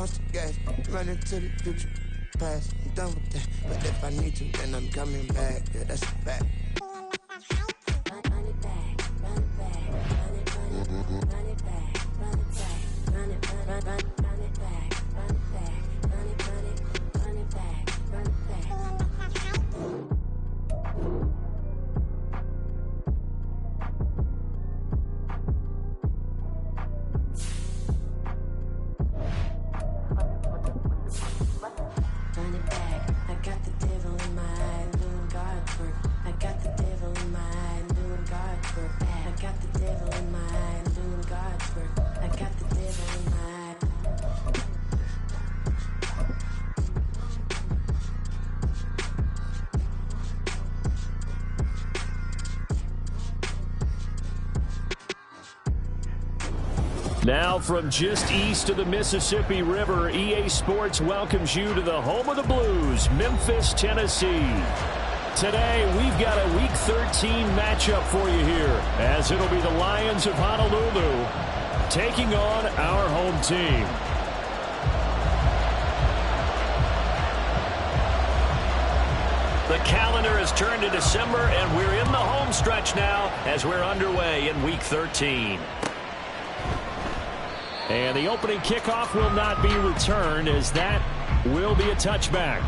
once the gas, running to the future, past. I'm done with that, but if I need to, then I'm coming back. Yeah, that's a fact. Run it back, run it back, run it back, run it back, run it back, run it back, run it back, run it back, run it back, run it back. Now from just east of the Mississippi River, EA Sports welcomes you to the home of the Blues, Memphis, Tennessee. Today, we've got a Week 13 matchup for you here, as it'll be the Lions of Honolulu taking on our home team. The calendar has turned to December, and we're in the home stretch now as we're underway in Week 13. And the opening kickoff will not be returned, as that will be a touchback.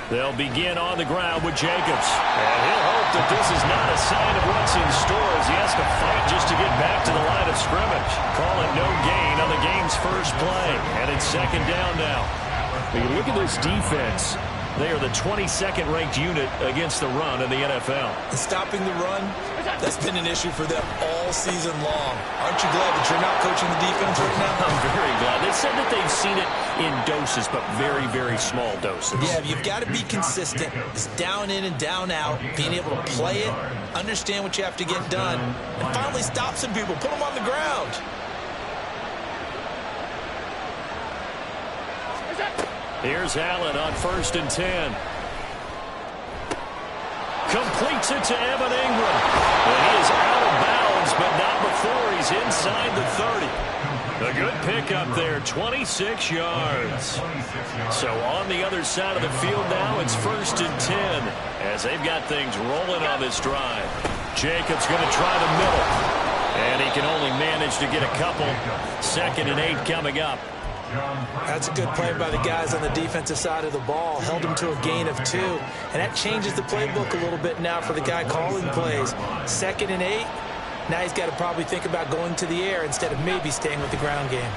They'll begin on the ground with Jacobs. And he'll hope that this is not a sign of what's in store, as he has to fight just to get back to the line of scrimmage. Call it no gain on the game's first play. And it's second down now. When you look at this defense, they are the 22nd ranked unit against the run in the NFL. Stopping the run, that's been an issue for them all season long. Aren't you glad that you're not coaching the defense right now? I'm very glad. They said that they've seen it in doses, but very, very small doses. Yeah, you've got to be consistent. It's down in and down out, being able to play it, understand what you have to get done, and finally stop some people, put them on the ground. Here's Allen on 1st and 10. Completes it to Evan Ingram. And he is out of bounds, but not before he's inside the 30. A good pickup there, 26 yards. So on the other side of the field now, it's 1st and 10, as they've got things rolling on this drive. Jacobs going to try the middle, and he can only manage to get a couple. 2nd and 8 coming up. That's a good play by the guys on the defensive side of the ball. Held him to a gain of 2. And that changes the playbook a little bit now for the guy calling plays. 2nd and 8. Now he's got to probably think about going to the air instead of maybe staying with the ground game.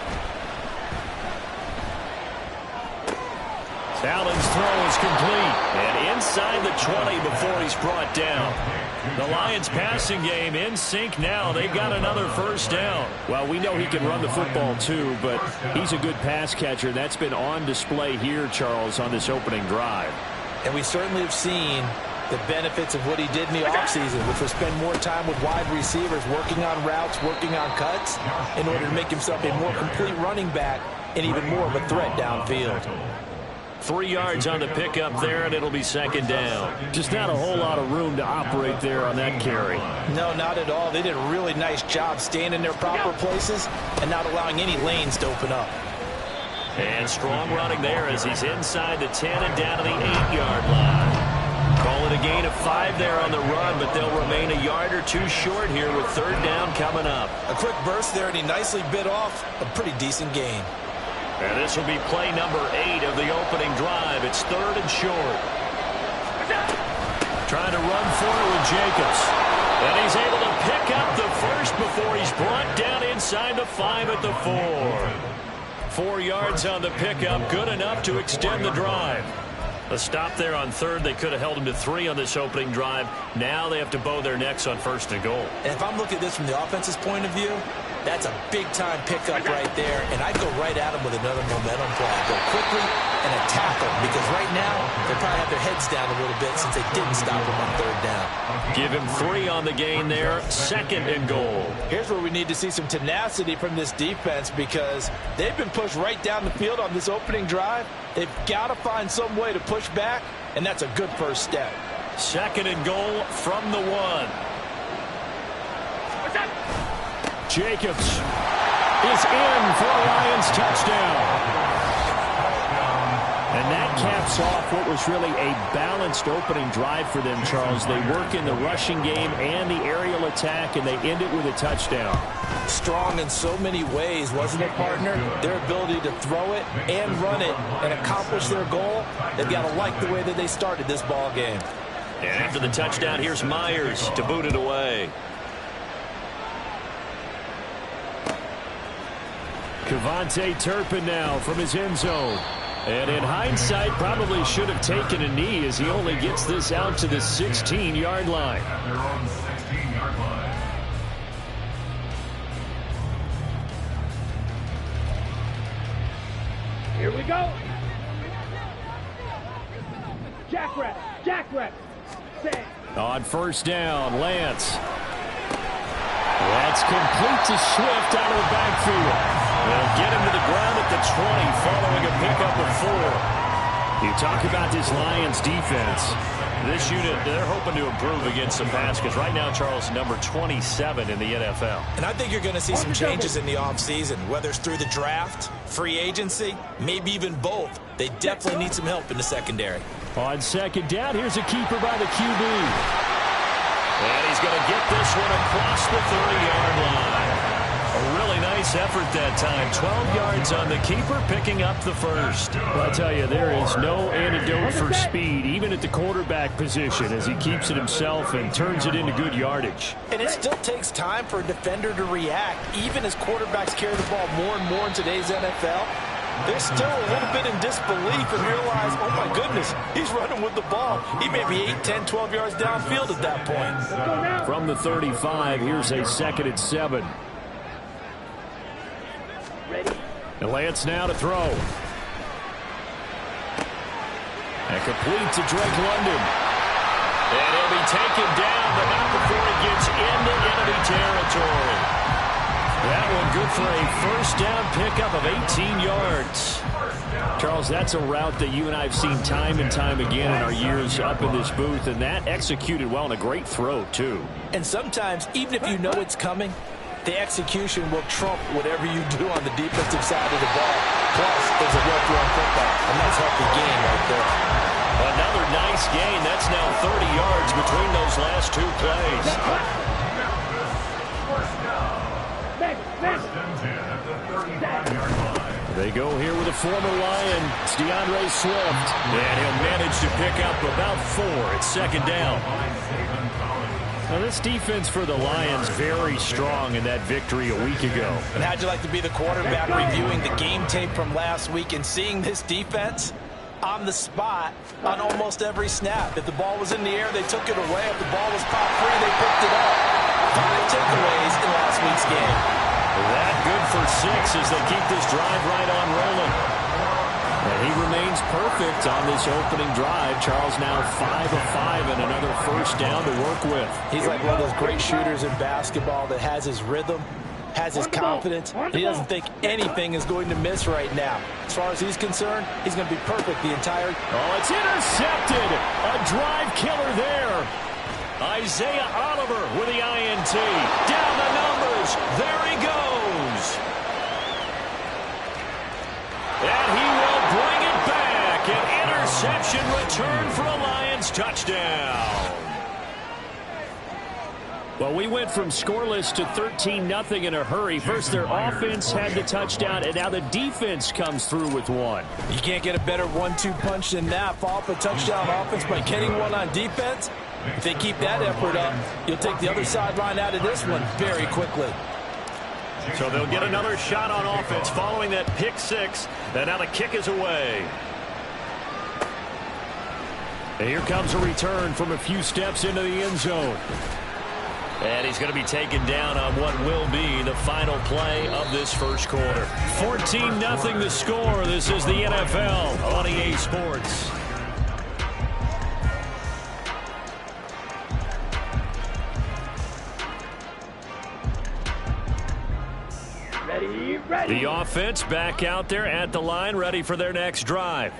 Allen's throw is complete. And inside the 20 before he's brought down. The Lions passing game in sync now. They've got another first down. Well, we know he can run the football too, but he's a good pass catcher. That's been on display here, Charles, on this opening drive. And we certainly have seen the benefits of what he did in the offseason, which was spend more time with wide receivers, working on routes, working on cuts, in order to make himself a more complete running back and even more of a threat downfield. 3 yards on the pickup there, and it'll be 2nd down. Just not a whole lot of room to operate there on that carry. No, not at all. They did a really nice job staying in their proper places and not allowing any lanes to open up. And strong running there as he's inside the 10 and down to the 8-yard line. Call it a gain of 5 there on the run, but they'll remain a yard or 2 short here with 3rd down coming up. A quick burst there, and he nicely bit off a pretty decent gain. And this will be play number 8 of the opening drive. It's 3rd and short. Trying to run for it with Jacobs. And he's able to pick up the first before he's brought down inside the 5 at the 4. 4 yards on the pickup, good enough to extend the drive. A stop there on third. They could have held him to 3 on this opening drive. Now they have to bow their necks on first and goal. And if I'm looking at this from the offense's point of view, that's a big-time pickup right there, and I'd go right at him with another momentum play. I'd go quickly and attack him, because right now they probably have their heads down a little bit since they didn't stop him on third down. Give him 3 on the gain there, second and goal. Here's where we need to see some tenacity from this defense, because they've been pushed right down the field on this opening drive. They've got to find some way to push back, and that's a good first step. Second and goal from the 1. Jacobs is in for a Lions touchdown. And that caps off what was really a balanced opening drive for them, Charles. They work in the rushing game and the aerial attack, and they end it with a touchdown. Strong in so many ways, wasn't it, partner? Their ability to throw it and run it and accomplish their goal, they've got to like the way that they started this ball game. And after the touchdown, here's Myers to boot it away. Kevontae Turpin now from his end zone. And in hindsight, probably should have taken a knee as he only gets this out to the 16-yard line. Here we go. Jackrabbit. Say. On first down, Lance. That's complete to Swift out of the backfield. They'll get him to the ground at the 20 following a pickup of 4. You talk about this Lions defense. This unit, they're hoping to improve against the pass because right now, Charles, number 27 in the NFL. And I think you're going to see some changes in the offseason, whether it's through the draft, free agency, maybe even both. They definitely need some help in the secondary. On second down, here's a keeper by the QB. And he's going to get this one across the 30-yard line. A really nice effort that time. 12 yards on the keeper, picking up the first. Well, I tell you, there is no antidote for speed, even at the quarterback position, as he keeps it himself and turns it into good yardage. And it still takes time for a defender to react. Even as quarterbacks carry the ball more and more in today's NFL, they're still a little bit in disbelief and realize, oh my goodness, he's running with the ball. He may be 8, 10, 12 yards downfield at that point. From the 35, here's a second and 7. And Lance now to throw. And complete to Drake London. And he'll be taken down, but not before he gets into enemy territory. That one good for a first down pickup of 18 yards. Charles, that's a route that you and I have seen time and time again in our years up in this booth, and that executed well and a great throw, too. And sometimes, even if you know it's coming, the execution will trump whatever you do on the defensive side of the ball. Plus, it's a well-thrown football, and that's healthy game right there. Another nice gain. That's now 30 yards between those last 2 plays. They go here with a former Lion. It's DeAndre Swift. And he'll manage to pick up about 4 at second down. Now, this defense for the Lions very strong in that victory a week ago. And how'd you like to be the quarterback reviewing the game tape from last week and seeing this defense on the spot on almost every snap? If the ball was in the air, they took it away. If the ball was popped free, they picked it up. 5 takeaways in last week's game. That good for 6 as they keep this drive right on rolling. And he remains perfect on this opening drive. Charles now 5 of 5 and another first down to work with. He's like one of those great shooters in basketball that has his rhythm, has his confidence. He doesn't think anything is going to miss right now. As far as he's concerned, he's going to be perfect the entire... Oh, it's intercepted. A drive killer there. Isaiah Oliver with the INT. Down the numbers. There he goes. And he will bring it back. An interception return for a Lions touchdown. Well, we went from scoreless to 13-0 in a hurry. First, their offense had the touchdown, and now the defense comes through with one. You can't get a better 1-2 punch than that. Follow up a touchdown offense by getting one on defense. If they keep that effort up, you'll take the other sideline out of this one very quickly. So they'll get another shot on offense following that pick six. And now the kick is away. And here comes a return from a few steps into the end zone. And he's going to be taken down on what will be the final play of this first quarter. 14-0 the score. This is the NFL on EA Sports. Ready. The offense back out there at the line, ready for their next drive.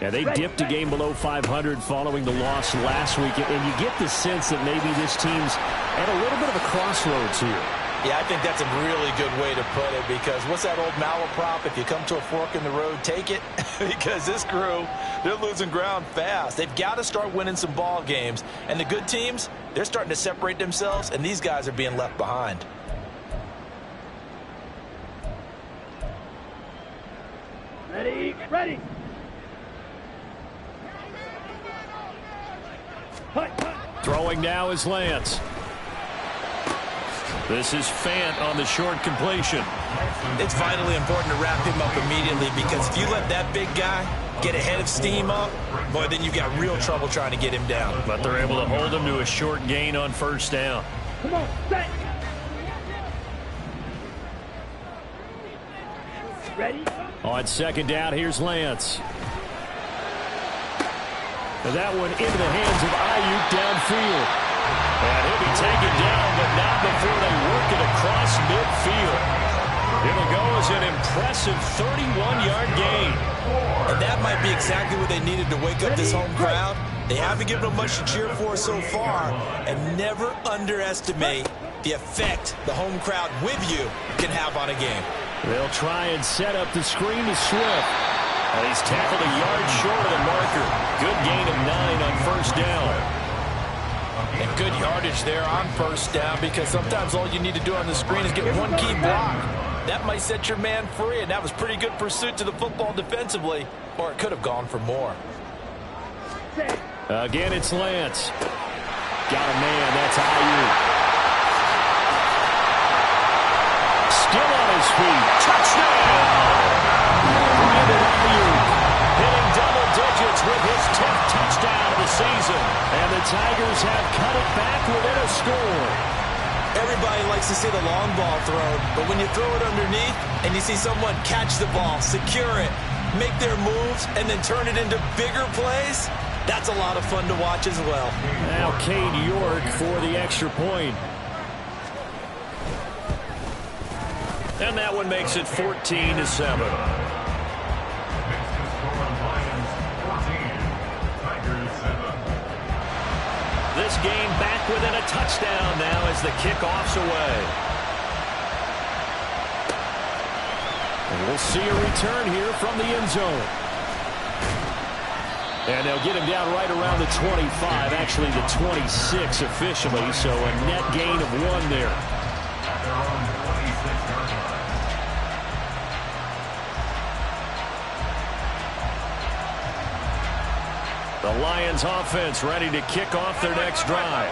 Yeah, they dipped a game below 500 following the loss last week, and you get the sense that maybe this team's at a little bit of a crossroads here. Yeah, I think that's a really good way to put it, because what's that old malaprop? If you come to a fork in the road, take it. Because this crew, they're losing ground fast. They've got to start winning some ball games. And the good teams, they're starting to separate themselves, and these guys are being left behind. Ready. Throwing now is Lance. This is Fant on the short completion. It's vitally important to wrap him up immediately, because if you let that big guy get ahead of steam up, boy, then you've got real trouble trying to get him down. But they're able to hold him to a short gain on first down. Come on, set. Ready. On second down, here's Lance. And that one into the hands of Ayuk downfield. And he'll be taken down, but not before they work it across midfield. It'll go as an impressive 31-yard gain. And that might be exactly what they needed to wake up this home crowd. They haven't given them much to cheer for so far. And never underestimate the effect the home crowd with you can have on a game. They'll try and set up the screen to Swift. And he's tackled a yard short of the marker. Good gain of 9 on first down. And good yardage there on first down, because sometimes all you need to do on the screen is get one key block. That might set your man free, and that was pretty good pursuit to the football defensively, or it could have gone for more. Again, it's Lance. Got a man. That's Ayuk. Still on his feet. Touchdown! Brandon Ayuk hitting double digits with his 10th touchdown of the season. And the Tigers have cut it back within a score. Everybody likes to see the long ball thrown, but when you throw it underneath and you see someone catch the ball, secure it, make their moves, and then turn it into bigger plays, that's a lot of fun to watch as well. Now Cade York for the extra point. And that one makes it 14-7. This game back within a touchdown now as the kickoff's away. And we'll see a return here from the end zone. And they'll get him down right around the 25, actually the 26 officially, so a net gain of 1 there. The Lions offense ready to kick off their next drive.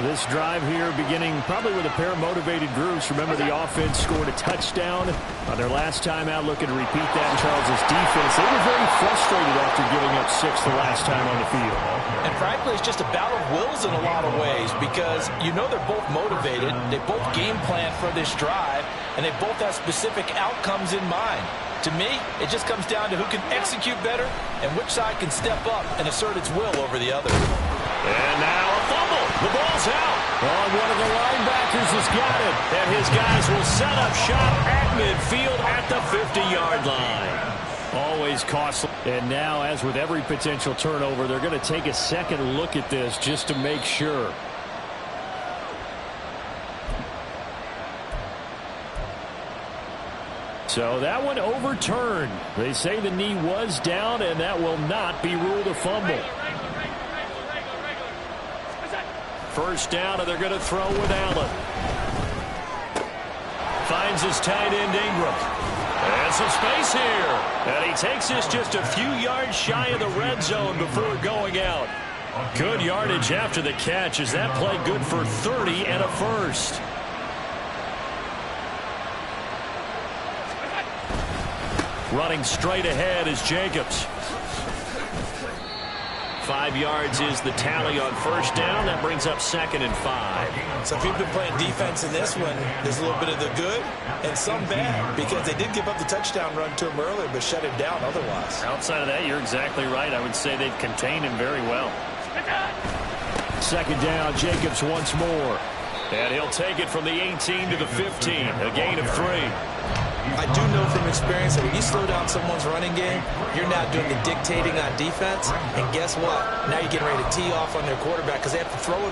This drive here beginning probably with a pair of motivated groups. Remember, the offense scored a touchdown on their last time out, looking to repeat that in Charles's defense. They were very frustrated after giving up 6 the last time on the field. And frankly, it's just a battle of wills in a lot of ways, because you know they're both motivated, they both game plan for this drive, and they both have specific outcomes in mind. To me, it just comes down to who can execute better and which side can step up and assert its will over the other. And now a fumble. The ball's out. One of the linebackers has got it. And his guys will set up shop at midfield at the 50-yard line. Always costly. And now, as with every potential turnover, they're going to take a second look at this just to make sure. So that one overturned. They say the knee was down, and that will not be ruled a fumble. First down, and they're going to throw with Allen. Finds his tight end Ingram. And some space here. And he takes this just a few yards shy of the red zone before going out. Good yardage after the catch. Is that play good for 30 and a first? Running straight ahead is Jacobs. 5 yards is the tally on first down. That brings up 2nd and 5. So if you've been playing defense in this one, there's a little bit of the good and some bad, because they did give up the touchdown run to him earlier, but shut him down otherwise. Outside of that, you're exactly right. I would say they've contained him very well. 2nd down, Jacobs once more. And he'll take it from the 18 to the 15, a gain of 3. I do know from experience that when you slow down someone's running game, you're now doing the dictating on defense. And guess what? Now you're getting ready to tee off on their quarterback because they have to throw it